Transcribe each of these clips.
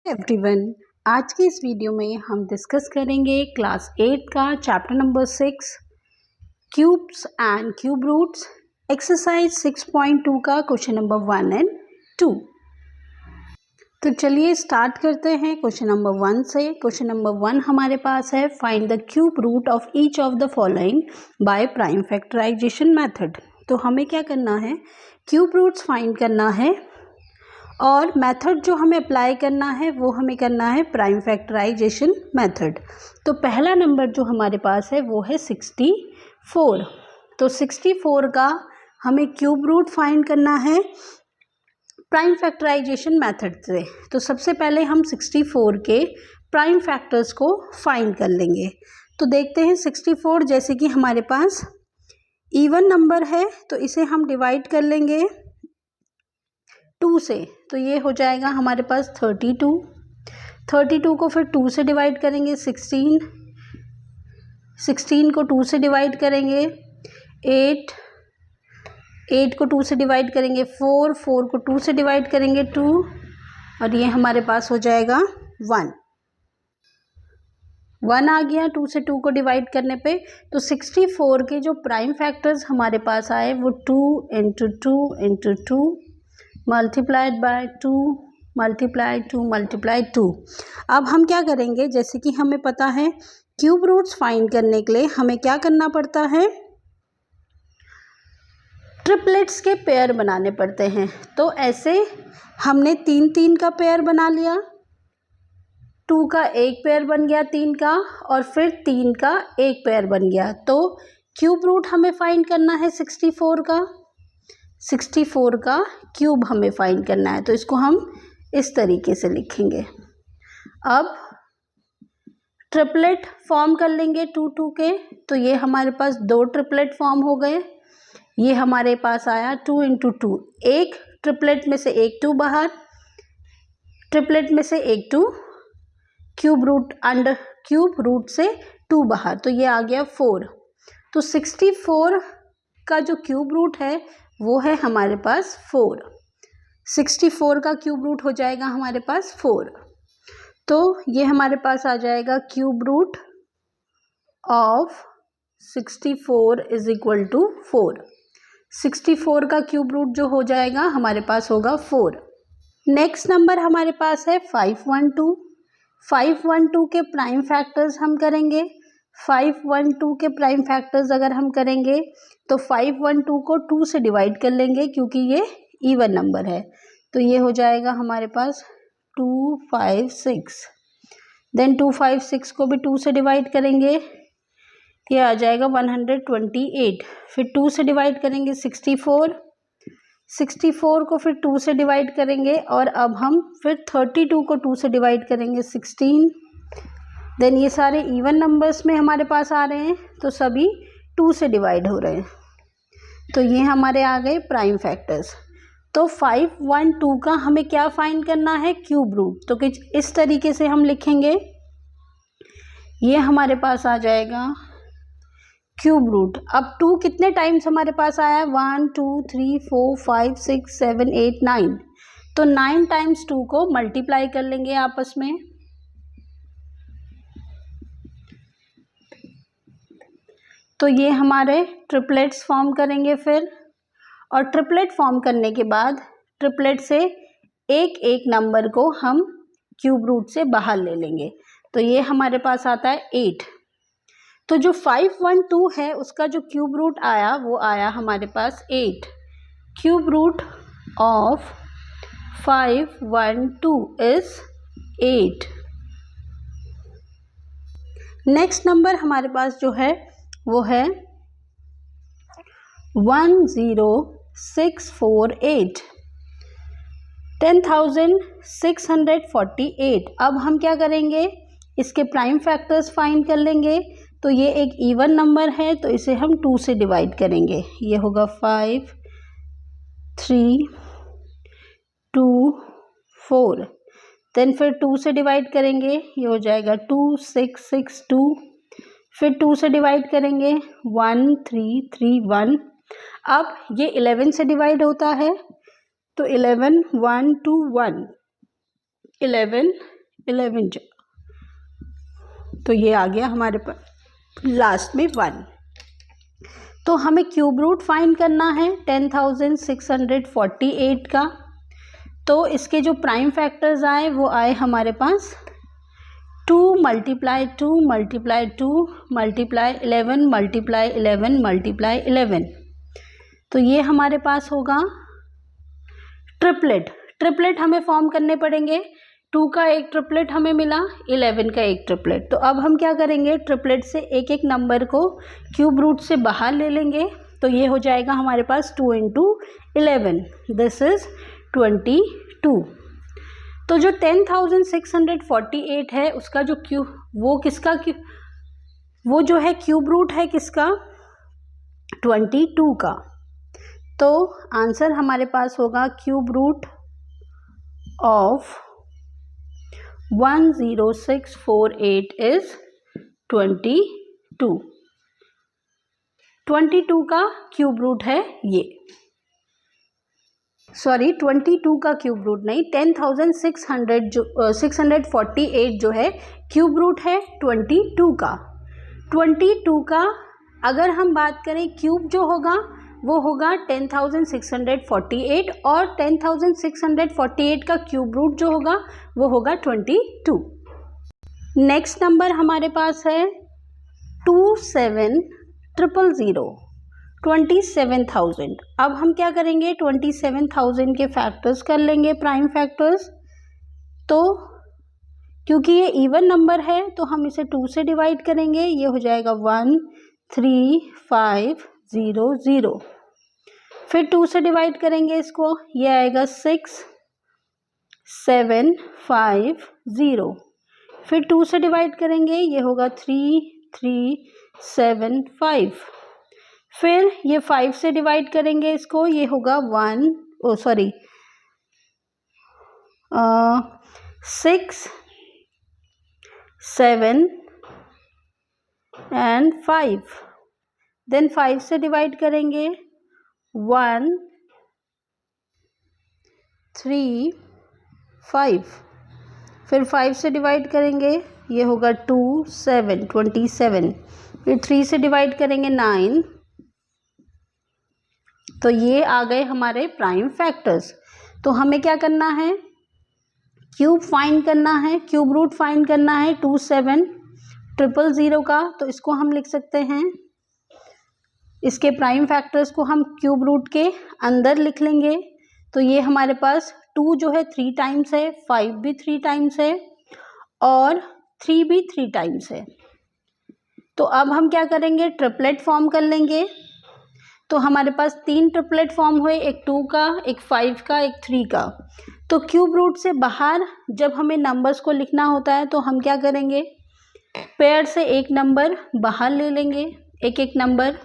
Everyone, आज की इस वीडियो में हम डिस्कस करेंगे क्लास 8 का chapter number 6 cubes and cube roots exercise 6.2 का क्वेश्चन नंबर 1 एंड 2। तो चलिए स्टार्ट करते हैं क्वेश्चन नंबर 1 से। क्वेश्चन नंबर 1 हमारे पास है, find the cube root of each of the following by prime factorization method. तो हमें क्या करना है, क्यूब रूट्स फाइंड करना है और मेथड जो हमें अप्लाई करना है वो हमें करना है प्राइम फैक्टराइजेशन मेथड। तो पहला नंबर जो हमारे पास है वो है 64। तो 64 का हमें क्यूब रूट फाइंड करना है प्राइम फैक्टराइजेशन मेथड से। तो सबसे पहले हम 64 के प्राइम फैक्टर्स को फाइंड कर लेंगे। तो देखते हैं 64 जैसे कि हमारे पास इवन नंबर है तो इसे हम डिवाइड कर लेंगे 2 से। तो ये हो जाएगा हमारे पास 32 को फिर 2 से डिवाइड करेंगे 16 को 2 से डिवाइड करेंगे 8 को 2 से डिवाइड करेंगे 4 को 2 से डिवाइड करेंगे 2 और ये हमारे पास हो जाएगा 1 आ गया 2 से 2 को डिवाइड करने पे। तो 64 के जो प्राइम फैक्टर्स हमारे पास आए वो 2 इंटू 2 मल्टीप्लाइड बाय 2 मल्टीप्लाई 2। अब हम क्या करेंगे, जैसे कि हमें पता है क्यूब रूट्स फाइंड करने के लिए हमें क्या करना पड़ता है, ट्रिपलेट्स के पेयर बनाने पड़ते हैं। तो ऐसे हमने 3 का पेयर बना लिया, 2 का एक पेयर बन गया 3 का और फिर 3 का एक पेयर बन गया। तो क्यूब रूट हमें फाइंड करना है 64 का क्यूब हमें फाइंड करना है। तो इसको हम इस तरीके से लिखेंगे। अब ट्रिपलेट फॉर्म कर लेंगे 2 के। तो ये हमारे पास 2 ट्रिपलेट फॉर्म हो गए। ये हमारे पास आया 2 इंटू 2, एक ट्रिपलेट में से एक 2 बाहर, ट्रिपलेट में से एक 2, क्यूब रूट से 2 बाहर, तो ये आ गया 4। तो 64 का जो क्यूब रूट है वो है हमारे पास 4। 64 का क्यूब रूट हो जाएगा हमारे पास 4। तो ये हमारे पास आ जाएगा cube root of 64 is equal to 4। 64 का क्यूब रूट जो हो जाएगा हमारे पास होगा 4। नेक्स्ट नंबर हमारे पास है 512। 512 के प्राइम फैक्टर्स हम करेंगे। 512 के प्राइम फैक्टर्स अगर हम करेंगे तो 512 को 2 से डिवाइड कर लेंगे क्योंकि ये इवन नंबर है। तो ये हो जाएगा हमारे पास 256। देन 256 को भी 2 से डिवाइड करेंगे, ये आ जाएगा 128। फिर 2 से डिवाइड करेंगे 64 को फिर 2 से डिवाइड करेंगे और अब हम फिर 32 को 2 से डिवाइड करेंगे 16। देन ये सारे इवन नंबर्स में हमारे पास आ रहे हैं तो सभी 2 से डिवाइड हो रहे हैं। तो ये हमारे आ गए प्राइम फैक्टर्स। तो 512 का हमें क्या फाइंड करना है, क्यूब रूट। तो कुछ इस तरीके से हम लिखेंगे, ये हमारे पास आ जाएगा क्यूब रूट। अब 2 कितने टाइम्स हमारे पास आया है, 1 2 3 4 5 6 7 8 9। तो 9 टाइम्स 2 को मल्टीप्लाई कर लेंगे आपस में। तो ये हमारे ट्रिपलेट्स फॉर्म करेंगे फिर, और ट्रिपलेट फॉर्म करने के बाद ट्रिपलेट से एक एक नंबर को हम क्यूब रूट से बाहर ले लेंगे। तो ये हमारे पास आता है 8। तो जो 512 है उसका जो क्यूब रूट आया वो आया हमारे पास 8। Cube root of 512 is 8। Next number हमारे पास जो है वो है 10648, 10,648। अब हम क्या करेंगे, इसके प्राइम फैक्टर्स फाइंड कर लेंगे। तो ये एक इवन नंबर है तो इसे हम 2 से डिवाइड करेंगे, ये होगा 5 3 2 4। देन फिर 2 से डिवाइड करेंगे, ये हो जाएगा 2662। फिर 2 से डिवाइड करेंगे 1331। अब ये 11 से डिवाइड होता है तो 11 1 2 1, 11 11 तो ये आ गया हमारे पास लास्ट में 1। तो हमें क्यूब रूट फाइंड करना है 10,648 का। तो इसके जो प्राइम फैक्टर्स आए वो आए हमारे पास 2 multiply 2 multiply 2 multiply 11 multiply 11 multiply 11। तो ये हमारे पास होगा ट्रिपलेट। ट्रिपलेट हमें फॉर्म करने पड़ेंगे। 2 का एक ट्रिपलेट हमें मिला, 11 का एक ट्रिपलेट। तो अब हम क्या करेंगे, ट्रिपलेट से एक एक नंबर को क्यूब रूट से बाहर ले लेंगे। तो ये हो जाएगा हमारे पास 2 इंटू 11, दिस इज 22। तो जो 10,648 है उसका जो वो जो है क्यूब रूट है किसका, 22 का। तो आंसर हमारे पास होगा क्यूब रूट ऑफ 10648 इज 22। 22 का क्यूब रूट है ये, सॉरी 22 का क्यूब रूट नहीं, 10,648 जो है क्यूब रूट है 22 का। 22 का अगर हम बात करें क्यूब जो होगा वो होगा 10,648 और 10,648 का क्यूब रूट जो होगा वो होगा 22। नेक्स्ट नंबर हमारे पास है 27,000, 27,000। अब हम क्या करेंगे, 27,000 के फैक्टर्स कर लेंगे, प्राइम फैक्टर्स। तो क्योंकि ये इवन नंबर है तो हम इसे 2 से डिवाइड करेंगे, ये हो जाएगा 13500। फिर 2 से डिवाइड करेंगे इसको, ये आएगा 6750। फिर 2 से डिवाइड करेंगे, ये होगा 3375। फिर ये 5 से डिवाइड करेंगे इसको, ये होगा 6 7 and 5। देन 5 से डिवाइड करेंगे 1 3 5। फिर 5 से डिवाइड करेंगे, ये होगा 2 7 27। फिर 3 से डिवाइड करेंगे 9। तो ये आ गए हमारे प्राइम फैक्टर्स। तो हमें क्या करना है, क्यूब फाइंड करना है, क्यूब रूट फाइंड करना है 27,000 का। तो इसको हम लिख सकते हैं, इसके प्राइम फैक्टर्स को हम क्यूब रूट के अंदर लिख लेंगे। तो ये हमारे पास 2 जो है 3 टाइम्स है, 5 भी 3 टाइम्स है और 3 भी 3 टाइम्स है। तो अब हम क्या करेंगे, ट्रिपलेट फॉर्म कर लेंगे। तो हमारे पास 3 ट्रिपलेट फॉर्म हुए, एक 2 का, एक 5 का, एक 3 का। तो क्यूब रूट से बाहर जब हमें नंबर्स को लिखना होता है तो हम क्या करेंगे, पेयर से एक नंबर बाहर ले लेंगे, एक एक नंबर,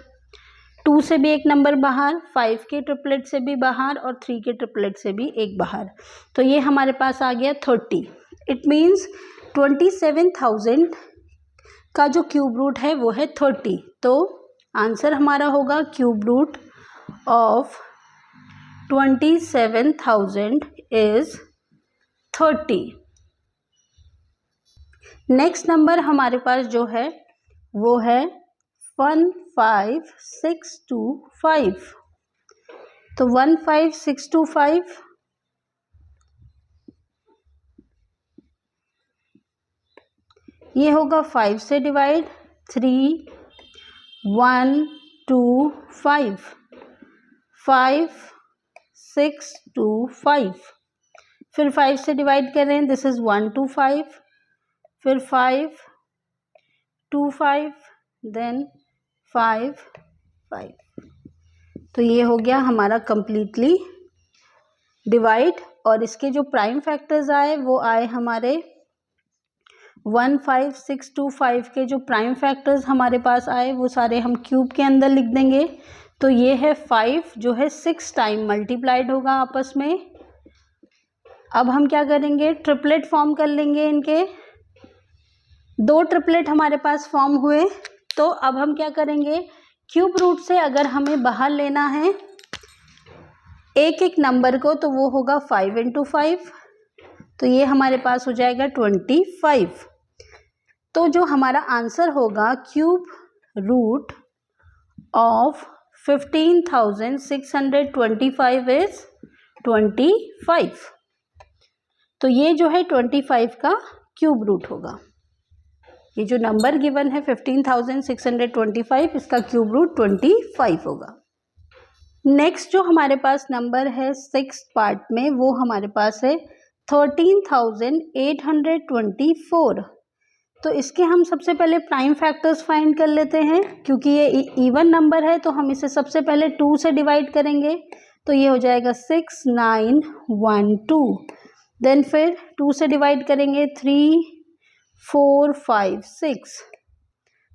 2 से भी एक नंबर बाहर, 5 के ट्रिपलेट से भी बाहर और 3 के ट्रिपलेट से भी एक बाहर। तो ये हमारे पास आ गया 30। इट मीन्स 27,000 का जो क्यूब रूट है वो है 30। तो आंसर हमारा होगा cube root of 27,000 is 30। Next number हमारे पास जो है वो है 15625। तो 15625 ये होगा 5 से डिवाइड, 3 1 2 5 5 6 2 5। फिर 5 से डिवाइड करें, दिस इज 1 2 5। फिर 5 2 5 देन 5 5। तो ये हो गया हमारा कंप्लीटली डिवाइड। और इसके जो प्राइम फैक्टर्स आए वो आए हमारे 15625 के जो प्राइम फैक्टर्स हमारे पास आए वो सारे हम क्यूब के अंदर लिख देंगे। तो ये है 5 जो है 6 टाइम मल्टीप्लाइड होगा आपस में। अब हम क्या करेंगे, ट्रिपलेट फॉर्म कर लेंगे इनके। 2 ट्रिपलेट हमारे पास फॉर्म हुए। तो अब हम क्या करेंगे, क्यूब रूट से अगर हमें बाहर लेना है एक एक नंबर को तो वो होगा 5 इंटू 5। तो ये हमारे पास हो जाएगा 25। तो जो हमारा आंसर होगा क्यूब रूट ऑफ 15,625 इज 25। तो ये जो है 25 का क्यूब रूट होगा। ये जो नंबर गिवन है 15,625, इसका क्यूब रूट 25 होगा। नेक्स्ट जो हमारे पास नंबर है 6th पार्ट में, वो हमारे पास है 13,824। तो इसके हम सबसे पहले प्राइम फैक्टर्स फाइंड कर लेते हैं। क्योंकि ये इवन नंबर है तो हम इसे सबसे पहले 2 से डिवाइड करेंगे। तो ये हो जाएगा 6912। देन फिर 2 से डिवाइड करेंगे 3 4 5 6।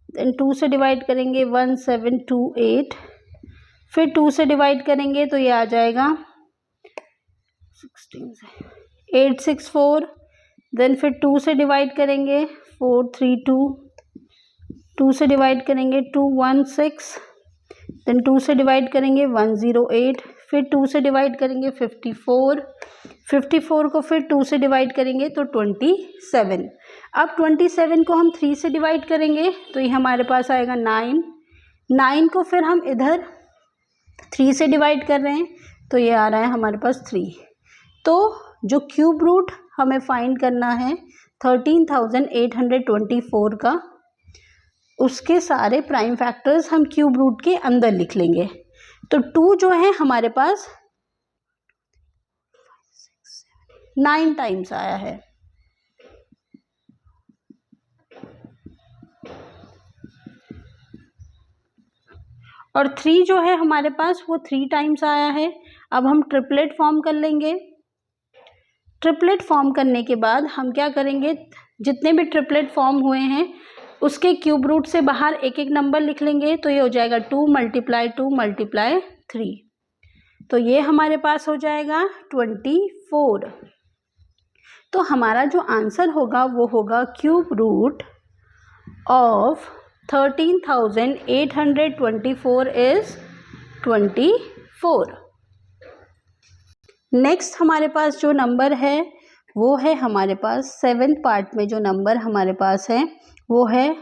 देन 2 से डिवाइड करेंगे 1728। फिर 2 से डिवाइड करेंगे तो ये आ जाएगा 864। देन फिर 2 से डिवाइड करेंगे 432। 2 से डिवाइड करेंगे 216। देन 2 से डिवाइड करेंगे 108। फिर 2 से डिवाइड करेंगे 54। 54 को फिर 2 से डिवाइड करेंगे तो 27। अब 27 को हम 3 से डिवाइड करेंगे तो ये हमारे पास आएगा 9। 9 को फिर हम इधर 3 से डिवाइड कर रहे हैं तो ये आ रहा है हमारे पास 3। तो जो क्यूब रूट हमें फाइंड करना है 13,824 का, उसके सारे प्राइम फैक्टर्स हम क्यूब रूट के अंदर लिख लेंगे। तो 2 जो है हमारे पास 9 टाइम्स आया है। और 3 जो है हमारे पास वो 3 टाइम्स आया है। अब हम ट्रिपलेट फॉर्म कर लेंगे। ट्रिपलेट फॉर्म करने के बाद हम क्या करेंगे, जितने भी ट्रिपलेट फॉर्म हुए हैं उसके क्यूब रूट से बाहर एक एक नंबर लिख लेंगे। तो ये हो जाएगा 2 × 2 × 3। तो ये हमारे पास हो जाएगा 24। तो हमारा जो आंसर होगा वो होगा cube root of 13,824 is 24। Next हमारे पास जो नंबर है वो है हमारे पास 7th पार्ट में जो नंबर हमारे पास है वो है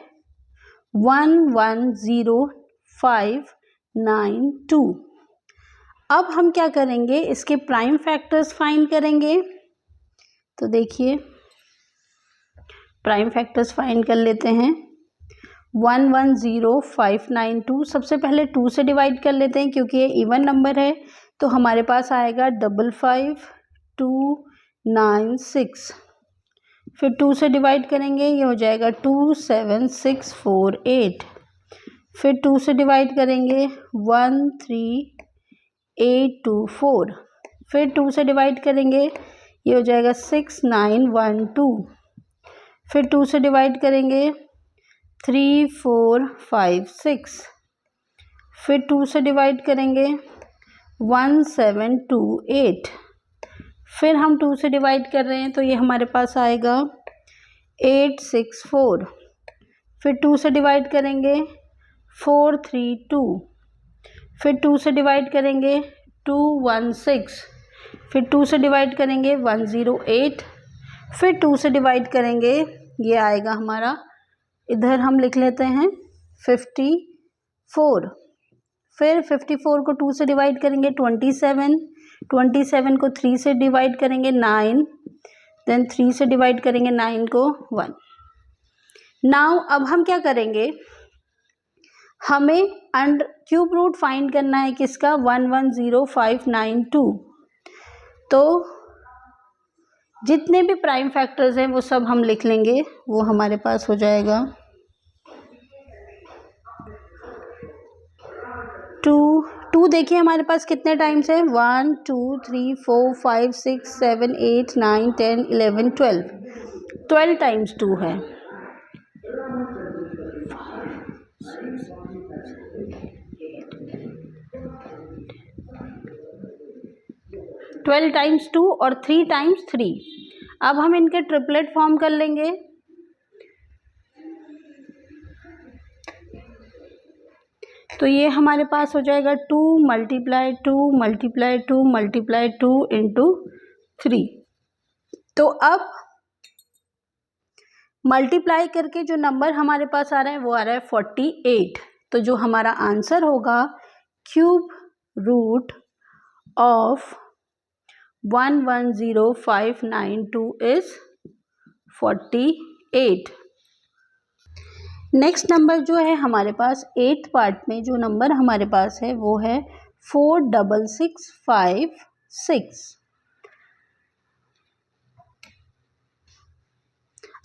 110592। अब हम क्या करेंगे, इसके प्राइम फैक्टर्स फाइंड करेंगे। तो देखिए प्राइम फैक्टर्स फाइंड कर लेते हैं। 110592 सबसे पहले 2 से डिवाइड कर लेते हैं क्योंकि ये इवन नंबर है। तो हमारे पास आएगा 55296। फिर 2 से डिवाइड करेंगे, ये हो जाएगा 27648। फिर 2 से डिवाइड करेंगे 13824। फिर 2 से डिवाइड करेंगे, ये हो जाएगा 6912। फिर 2 से डिवाइड करेंगे 3456। फिर 2 से डिवाइड करेंगे 1728। फिर हम 2 से डिवाइड कर रहे हैं तो ये हमारे पास आएगा 864। फिर 2 से डिवाइड करेंगे 432। फिर 2 से डिवाइड करेंगे 216। फिर 2 से डिवाइड करेंगे 108। फिर 2 से डिवाइड करेंगे, ये आएगा हमारा, इधर हम लिख लेते हैं 54। फिर 54 को 2 से डिवाइड करेंगे 27। 27 को 3 से डिवाइड करेंगे 9। देन 3 से डिवाइड करेंगे 9 को 1। नाउ अब हम क्या करेंगे, हमें क्यूब रूट फाइंड करना है किसका, 110592। तो जितने भी प्राइम फैक्टर्स हैं वो सब हम लिख लेंगे। वो हमारे पास हो जाएगा 2 देखिए हमारे पास कितने टाइम्स है, 1 2 3 4 5 6 7 8 9 10 11 12 टाइम्स 2 है। 12 टाइम्स 2 और 3 टाइम्स 3। अब हम इनके ट्रिपलेट फॉर्म कर लेंगे। तो ये हमारे पास हो जाएगा 2 × 2 × 2 × 2 × 3। तो अब मल्टीप्लाई करके जो नंबर हमारे पास आ रहा है वो आ रहा है 48। तो जो हमारा आंसर होगा cube root of 110592 is 48। Next number जो है हमारे पास 8th पार्ट में जो नंबर हमारे पास है वो है 46656।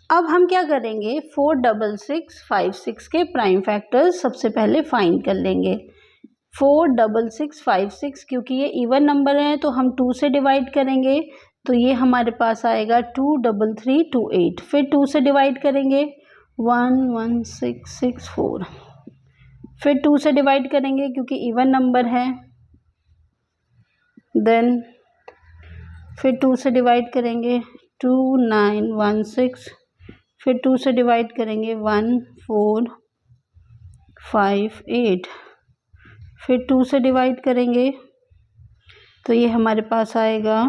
अब हम क्या करेंगे, 46656 के प्राइम फैक्टर्स सबसे पहले फाइंड कर लेंगे। 46656 क्योंकि ये इवन नंबर है तो हम 2 से डिवाइड करेंगे, तो ये हमारे पास आएगा 23328। फिर 2 से डिवाइड करेंगे 11664। फिर 2 से डिवाइड करेंगे क्योंकि इवन नंबर है, देन फिर 2 से डिवाइड करेंगे 2916। फिर 2 से डिवाइड करेंगे 1458। फिर 2 से डिवाइड करेंगे तो ये हमारे पास आएगा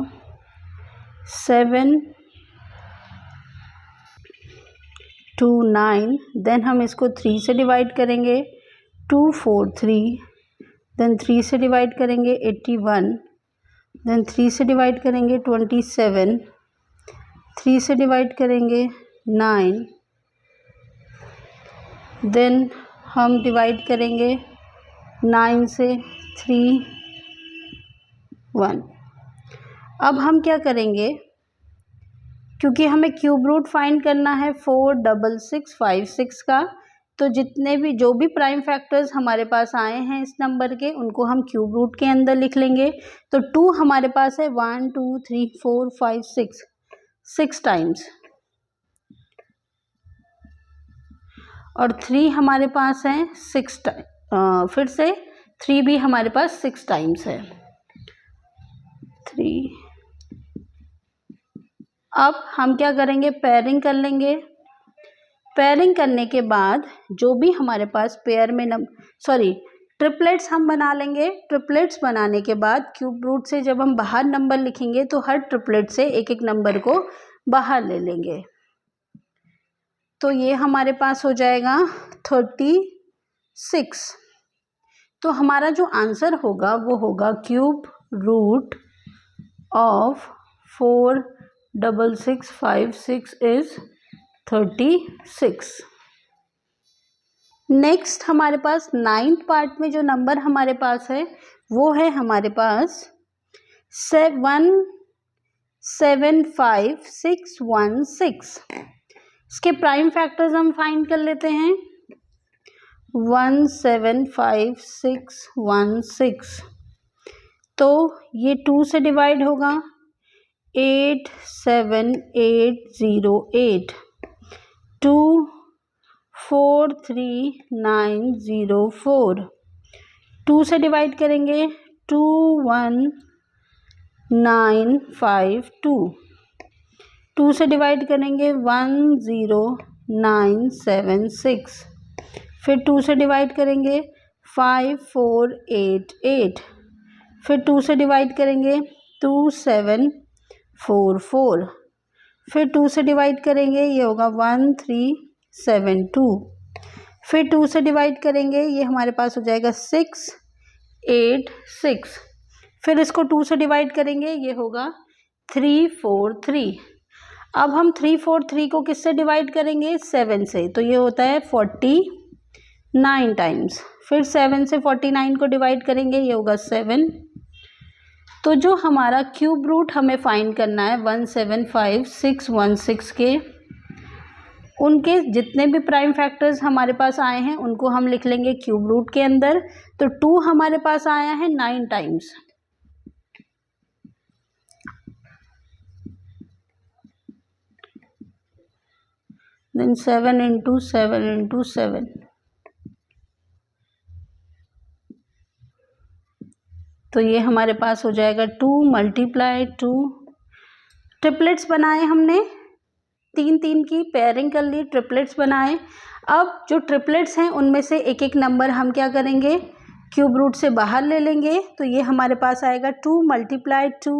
729। देन हम इसको 3 से डिवाइड करेंगे 243। देन 3 से डिवाइड करेंगे 81। देन 3 से डिवाइड करेंगे 27। 3 से डिवाइड करेंगे 9। देन हम डिवाइड करेंगे 9 से 3 1। अब हम क्या करेंगे, क्योंकि हमें क्यूब रूट फाइंड करना है 46656 का, तो जितने भी जो भी प्राइम फैक्टर्स हमारे पास आए हैं इस नंबर के उनको हम क्यूब रूट के अंदर लिख लेंगे। तो 2 हमारे पास है 1 2 3 4 5 6 टाइम्स, और 3 हमारे पास है 6 टाइम, फिर से 3 भी हमारे पास 6 टाइम्स है 3। अब हम क्या करेंगे, पेयरिंग कर लेंगे। पेयरिंग करने के बाद जो भी हमारे पास पेयर में ट्रिपलेट्स हम बना लेंगे। ट्रिपलेट्स बनाने के बाद क्यूब रूट से जब हम बाहर नंबर लिखेंगे तो हर ट्रिपलेट से एक एक नंबर को बाहर ले लेंगे। तो ये हमारे पास हो जाएगा 36। तो हमारा जो आंसर होगा वो होगा cube root of 46656 is 36। Next हमारे पास 9th पार्ट में जो नंबर हमारे पास है वो है हमारे पास 175616। इसके प्राइम फैक्टर्स हम फाइंड कर लेते हैं। 175616, तो ये 2 से डिवाइड होगा 87808। 243904। 2 से डिवाइड करेंगे 21952। 2 से डिवाइड करेंगे 10976। फिर 2 से डिवाइड करेंगे 5488। फिर 2 से डिवाइड करेंगे 2744। फिर 2 से डिवाइड करेंगे ये होगा 1372। फिर 2 से डिवाइड करेंगे ये हमारे पास हो जाएगा 686। फिर इसको 2 से डिवाइड करेंगे ये होगा 343। अब हम 343 को किससे डिवाइड करेंगे, 7 से, तो ये होता है 49 टाइम्स। फिर 7 से 49 को डिवाइड करेंगे ये होगा 7। तो जो हमारा क्यूब रूट हमें फाइंड करना है 175616 के, उनके जितने भी प्राइम फैक्टर्स हमारे पास आए हैं उनको हम लिख लेंगे क्यूब रूट के अंदर। तो 2 हमारे पास आया है 9 टाइम्स, देन 7 इंटू 7 इंटू 7, तो ये हमारे पास हो जाएगा 2 मल्टीप्लाई 2। ट्रिपलेट्स बनाए हमने 3 की पेयरिंग कर ली, ट्रिपलेट्स बनाए। अब जो ट्रिपलेट्स हैं उनमें से एक एक नंबर हम क्या करेंगे, क्यूब रूट से बाहर ले लेंगे। तो ये हमारे पास आएगा 2 मल्टीप्लाई 2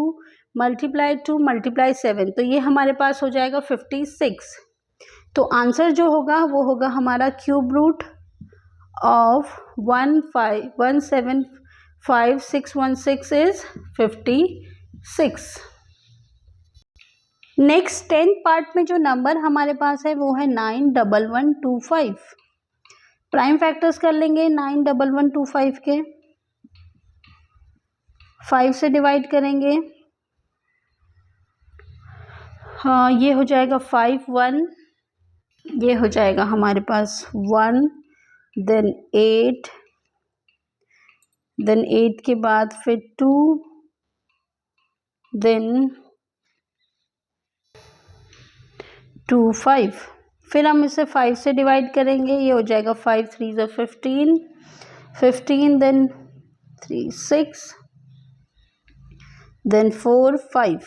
मल्टीप्लाई 2 मल्टीप्लाई 7, तो ये हमारे पास हो जाएगा 56। तो आंसर जो होगा वो होगा हमारा cube root of 1717616 is 56। Next 10th part में जो नंबर हमारे पास है वो है 91125। प्राइम फैक्टर्स कर लेंगे 91125 के, 5 से डिवाइड करेंगे, हाँ ये हो जाएगा 5 1, ये हो जाएगा हमारे पास 1, देन 8, देन 8 के बाद फिर 2, देन 2 5, फिर हम इसे 5 से डिवाइड करेंगे, ये हो जाएगा 5 3 ज़ा 15, 15, देन 3 6, देन 4 5,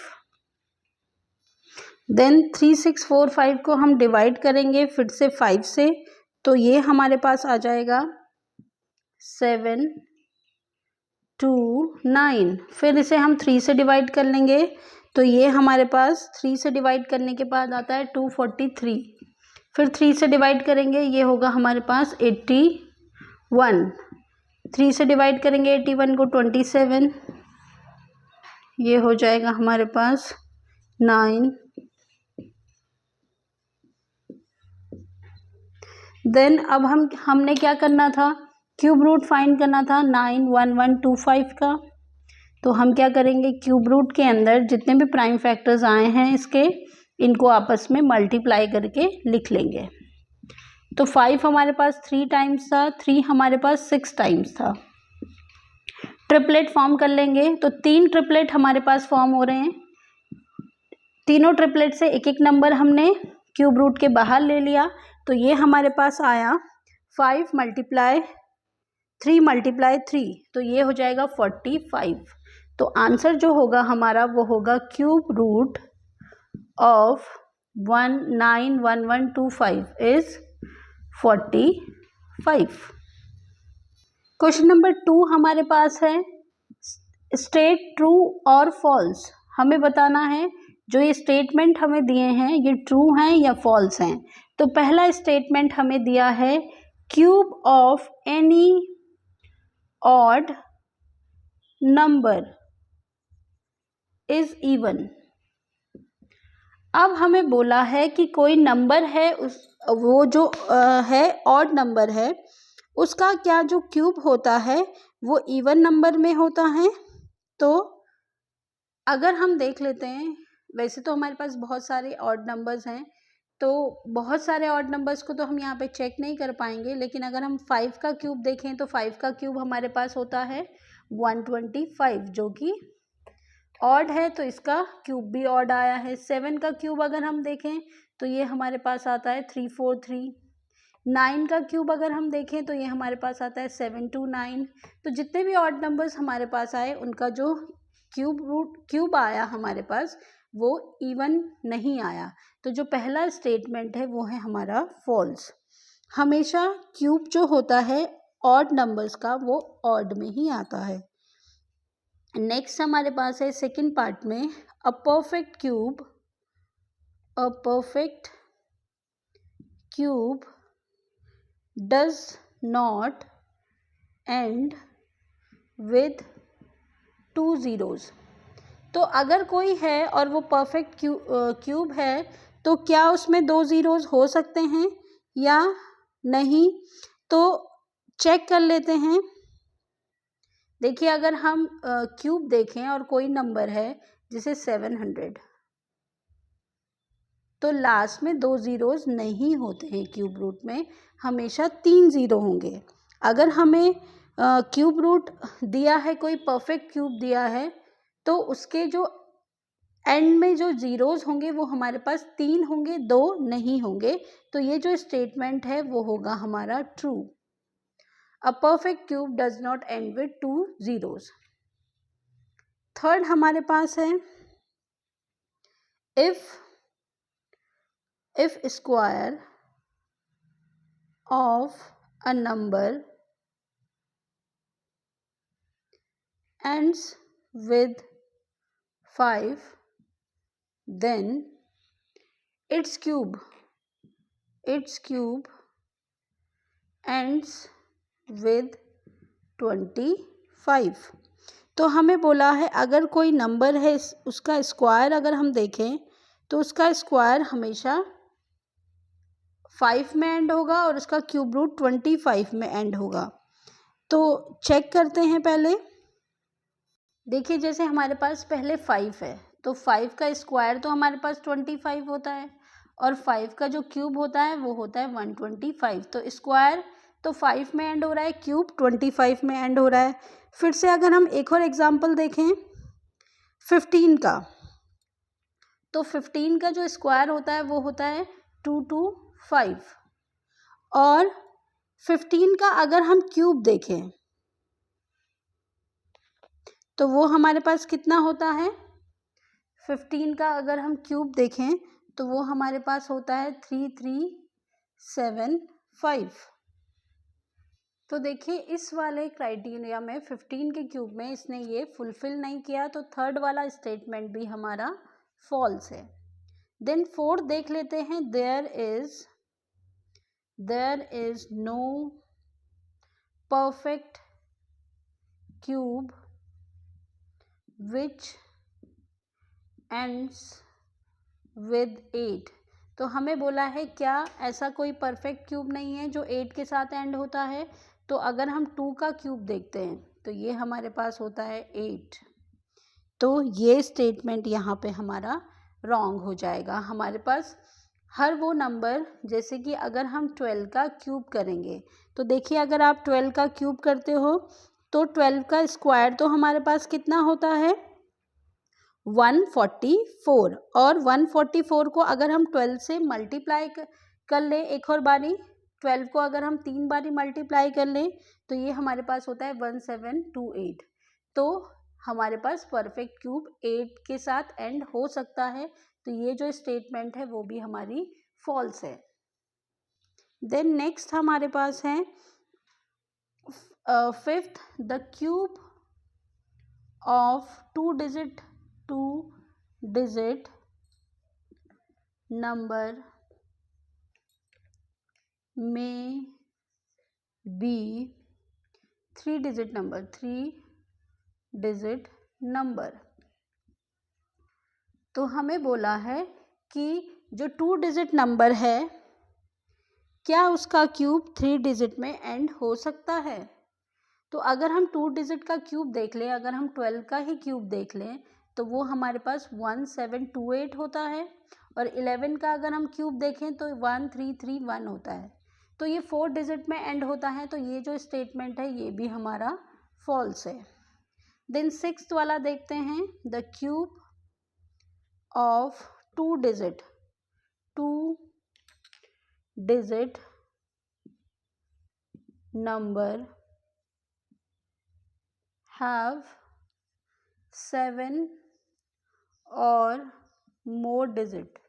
देन 3 6 4 5 को हम डिवाइड करेंगे फिर से 5 से, तो ये हमारे पास आ जाएगा 7 2 9, फिर इसे हम 3 से डिवाइड कर लेंगे, तो ये हमारे पास 3 से डिवाइड करने के बाद आता है 243, फिर 3 से डिवाइड करेंगे, ये होगा हमारे पास 81, 3 से डिवाइड करेंगे 81 को 27, ये हो जाएगा हमारे पास 9, देन अब हमने क्या करना था, क्यूब रूट फाइंड करना था 91125 का। तो हम क्या करेंगे, क्यूब रूट के अंदर जितने भी प्राइम फैक्टर्स आए हैं इसके, इनको आपस में मल्टीप्लाई करके लिख लेंगे। तो 5 हमारे पास 3 टाइम्स था, 3 हमारे पास 6 टाइम्स था। ट्रिपलेट फॉर्म कर लेंगे, तो 3 ट्रिपलेट हमारे पास फॉर्म हो रहे हैं। तीनों ट्रिपलेट से एक एक नंबर हमने क्यूब रूट के बाहर ले लिया, तो ये हमारे पास आया 5 मल्टीप्लाई 3 मल्टीप्लाई 3, तो ये हो जाएगा 45। तो आंसर जो होगा हमारा वो होगा cube root of 91125 is 45। Question number 2 हमारे पास है स्टेट ट्रू और फॉल्स। हमें बताना है जो ये स्टेटमेंट हमें दिए हैं ये ट्रू हैं या फॉल्स हैं। तो पहला स्टेटमेंट हमें दिया है cube of any odd number is even. अब हमें बोला है कि कोई नंबर है वो जो है ऑड नंबर है, उसका क्या जो क्यूब होता है वो इवन नंबर में होता है। तो अगर हम देख लेते हैं, वैसे तो हमारे पास बहुत सारे ऑड नंबर्स हैं, तो बहुत सारे ऑड नंबर्स को तो हम यहाँ पे चेक नहीं कर पाएंगे, लेकिन अगर हम 5 का क्यूब देखें तो 5 का क्यूब हमारे पास होता है 125, जो कि ऑड है, तो इसका क्यूब भी ऑड आया है। 7 का क्यूब अगर हम देखें तो ये हमारे पास आता है 343। 9 का क्यूब अगर हम देखें तो ये हमारे पास आता है 729। तो जितने भी ऑड नंबर्स हमारे पास आए उनका जो क्यूब आया हमारे पास वो इवन नहीं आया। तो जो पहला स्टेटमेंट है वो है हमारा फॉल्स। हमेशा क्यूब जो होता है ऑड नंबर्स का वो ऑड में ही आता है। नेक्स्ट हमारे पास है सेकंड पार्ट में a perfect cube does not and with 2 zeros। तो अगर कोई है और वो परफेक्ट क्यूब है तो क्या उसमें 2 zeros हो सकते हैं या नहीं, तो चेक कर लेते हैं। देखिए अगर हम क्यूब देखें और कोई नंबर है जैसे 700, तो लास्ट में 2 zeros नहीं होते हैं क्यूब रूट में, हमेशा 3 zero होंगे। अगर हमें क्यूब रूट दिया है, कोई परफेक्ट क्यूब दिया है, तो उसके जो एंड में जो जीरोस होंगे वो हमारे पास 3 होंगे, 2 नहीं होंगे। तो ये जो स्टेटमेंट है वो होगा हमारा true. A perfect cube does not and with 2 zeros। Third हमारे पास है if square of a number ends with 5, then its cube ends with 25। तो हमें बोला है अगर कोई नंबर है उसका स्क्वायर अगर हम देखें तो उसका स्क्वायर हमेशा 5 में एंड होगा और उसका क्यूब रूट 25 में एंड होगा। तो चेक करते हैं पहले। देखिए जैसे हमारे पास पहले 5 है तो 5 का स्क्वायर तो हमारे पास 25 होता है और 5 का जो क्यूब होता है वो होता है 125। तो स्क्वायर तो 5 में एंड हो रहा है, क्यूब 25 में एंड हो रहा है। फिर से अगर हम एक और एग्जांपल देखें 15 का, तो 15 का जो स्क्वायर होता है वो होता है 225 और 15 का अगर हम क्यूब देखें तो वो हमारे पास कितना होता है। 15 का अगर हम क्यूब देखें तो वो हमारे पास होता है 3375। तो देखिए इस वाले क्राइटेरिया में 15 के क्यूब में इसने ये फुलफिल नहीं किया, तो थर्ड वाला स्टेटमेंट भी हमारा फॉल्स है। देन फोर्थ देख लेते हैं, there is no perfect cube which ends with 8। तो हमें बोला है क्या ऐसा कोई परफेक्ट क्यूब नहीं है जो 8 के साथ एंड होता है। तो अगर हम 2 का क्यूब देखते हैं तो ये हमारे पास होता है 8। तो ये स्टेटमेंट यहाँ पे हमारा रॉन्ग हो जाएगा। हमारे पास हर वो नंबर, जैसे कि अगर हम 12 का क्यूब करेंगे तो देखिए अगर आप 12 का क्यूब करते हो तो 12 का स्क्वायर तो हमारे पास कितना होता है 144 और 144 को अगर हम 12 से मल्टीप्लाई कर लें एक और बारी, 12 को अगर हम 3 बारी मल्टीप्लाई कर लें तो ये हमारे पास होता है 1728। तो हमारे पास परफेक्ट क्यूब 8 के साथ एंड हो सकता है। तो ये जो स्टेटमेंट है वो भी हमारी फॉल्स है। देन नेक्स्ट हमारे पास है fifth, the cube of two digit number may be 3 digit number. तो हमें बोला है कि जो 2 डिजिट नंबर है क्या उसका क्यूब 3 डिजिट में एंड हो सकता है। तो अगर हम 2 डिजिट का क्यूब देख लें, अगर हम 12 का ही क्यूब देख लें तो वो हमारे पास 1728 होता है और 11 का अगर हम क्यूब देखें तो 1331 होता है। तो ये 4 डिजिट में एंड होता है। तो ये जो स्टेटमेंट है ये भी हमारा फॉल्स है। देन सिक्स्थ वाला देखते हैं, the cube of two digit number have 7 और मोर डिजिट।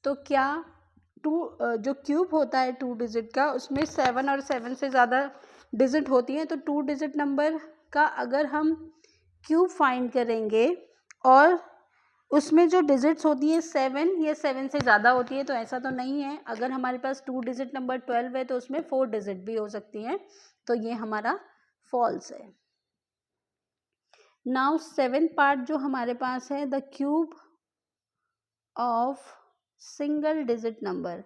तो क्या जो क्यूब होता है 2 डिजिट का उसमें 7 और 7 से ज़्यादा डिजिट होती हैं। तो 2 डिजिट नंबर का अगर हम क्यूब फाइंड करेंगे और उसमें जो डिजिट्स होती है 7 या 7 से ज़्यादा होती है, तो ऐसा तो नहीं है। अगर हमारे पास 2 डिजिट नंबर 12 है तो उसमें 4 डिजिट भी हो सकती हैं। तो ये हमारा फॉल्स है। नाउ 7th पार्ट जो हमारे पास है, the cube of single digit number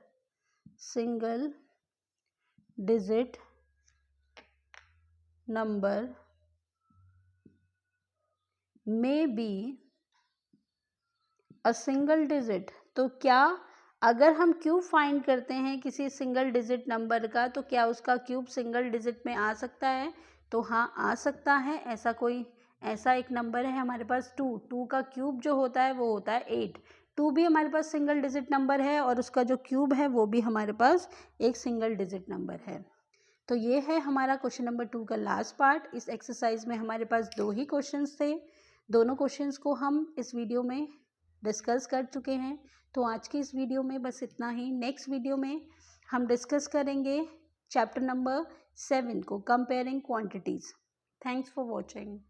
may be a single digit. तो क्या अगर हम क्यूब फाइंड करते हैं किसी सिंगल डिजिट नंबर का तो क्या उसका क्यूब सिंगल डिजिट में आ सकता है। तो हाँ आ सकता है। ऐसा एक नंबर है हमारे पास 2 का क्यूब जो होता है वो होता है 8। 2 भी हमारे पास सिंगल डिजिट नंबर है और उसका जो क्यूब है वो भी हमारे पास एक सिंगल डिजिट नंबर है। तो ये है हमारा क्वेश्चन नंबर 2 का लास्ट पार्ट। इस एक्सरसाइज में हमारे पास 2 ही क्वेश्चंस थे। दोनों क्वेश्चंस को हम इस वीडियो में डिस्कस कर चुके हैं। तो आज की इस वीडियो में बस इतना ही। नेक्स्ट वीडियो में हम डिस्कस करेंगे चैप्टर नंबर 7 को, comparing quantities. Thanks for watching.